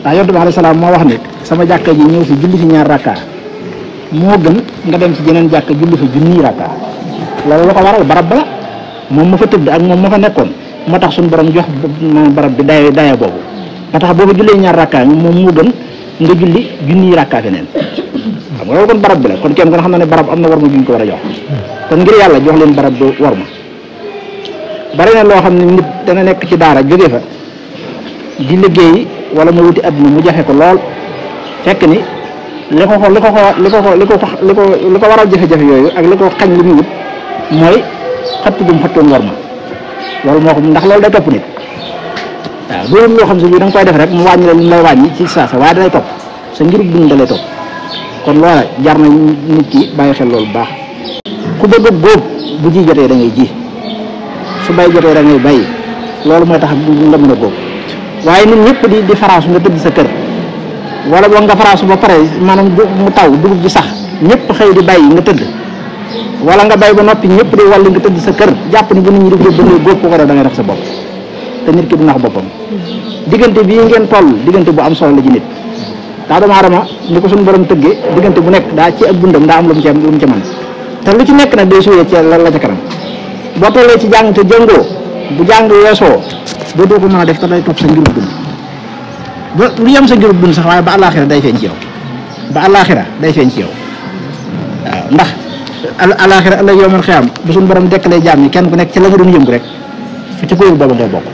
ndax yonent bi alayhi salaam moo wax ne sama jàkka ji ñëw fi julli fi ñaar rakka moo gën nga dem ci jeneen jàkka julli fi junniy rakka loolu lu ko waral barab ba moom ma fa tëdd ak moom ma fa nekkoon moo tax suñu borom jox barab bi daya boobu ba tax boo fa jullee ñaar rakka moom moo gën nga julli junniy rakka feneen xam nga loolu kon barab bi la kon kenn kon xam na ne barab am na war ma juñ ko war a jox kon ngir yàlla jox leen barab bi war ma bari na loo xam ne nit dana nekk ci daara jóge fa di liggéey wala mu wuti àdduna mu jafe ko lool fekk ni li ko waral jafe-jafe yooyu ak li ko xañ li muy wut mooy xëtt gum xëttoon war ma loolu moo ko ndax loolu day topp nit waaw doon loo xam si bii da nga koy def rek mu wàññi la li lay wàññi ci saasa waaye dalay topp sa ngirub dund dalay topp kon loola jar na nit ki bàyyi xel loolu bu baax ku bëgg a góob bu ji jotee da ngay ji su bay jotee da ngay bay loolu mooy tax nga mën a góob waaye nit ñëpp di faraasu nga tëdd sa kër wala boog nga faraasu ba pare maanaam mu taw dugub ji sax ñëpp xëy di bay nga tëdd wala nga bay ba noppi ñëpp di wàlli nga tëdd sa kër jàpp ni bu nit ñi di góob da ngay góob ko ko def da ngay def sa bopp te nit ki du nax boppam diggante bii ngeen toll diggante bu am solo la ci nit daa doomu aadama ni ko suñu borom tëggee diggante bu nekk daa ci ak dundam daa am lu mu ci mën te lu ci nekk nag day suyee ci la ca kanam boo tollee ci jàng te jëngoo bu jàng weesoo doo ko mën a def te day topp sa ngirub dund ba lu yem sa ngirub dund sax waaye ba àllaaxira day feeñ ci yow waaw ndax àllaaxira ëllëg yawmal xiyaam bu suñu borom dekkalee jaam ñi kenn ku nekk ci la nga doon yëngu rek fi ci kuréel boobu ngay bokk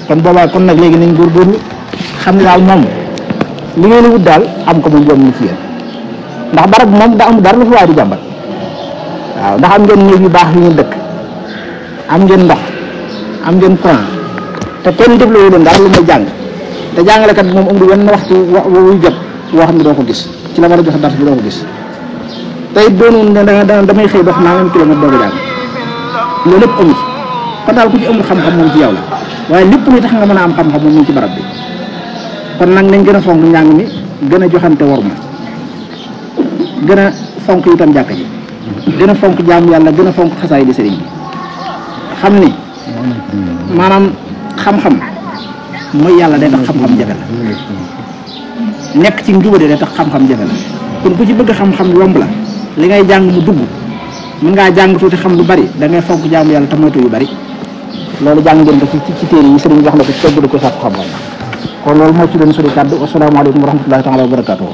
kon boobaa kon nag léegi nañ góorgóorlu xam ne daal moom li ngeen wut daal am ko moom yomb na ci yéen ndax barab moom da am dara lu fi waay di jàmbat waaw ndax am ngeen néeg yu baax yu ñu dëkk am ngeen ndox am ngeen courant te kenn dégluwu leen dara lu may jàng te jàngalekat bi moom amul wenn waxtu wuy jot woo xam ne doo ko gis ci la war a joxe dars bi doo ko gis te it doonu ne damay xëy dox nangam kilomètre doo ko jàng loolu lépp amul kon daal ku ci amul xam-xam moom ci yow la waaye lépp luy tax nga mën a am xam-xam moom mu ci barab bi kon nag nañ gën a fonk njàng mi gën a joxante worma gën a fonk itam jàkka ji gën a fonk jaamu yàlla gën a fonk xasaay di sëriñ bi xam ni maanaam xam-xam mooy yàlla day tax xam-xam jafe la nekk ci njubade day tax xam-xam jafe la kon ku ci bëgg xam-xam yomb la li ngay jàng mu dugg mën ngaa jàng tuuti xam lu bari da ngay fonk jaamu yàlla te moytu yu bari loolu jàng ngeen ko ci téere yi sëriñ jox la ko ci tegg ko sàkku xam-xam kon loolu moo ci doon sori kàddu asalaamaaleykum wa rahmatullahi taala wa barakatuh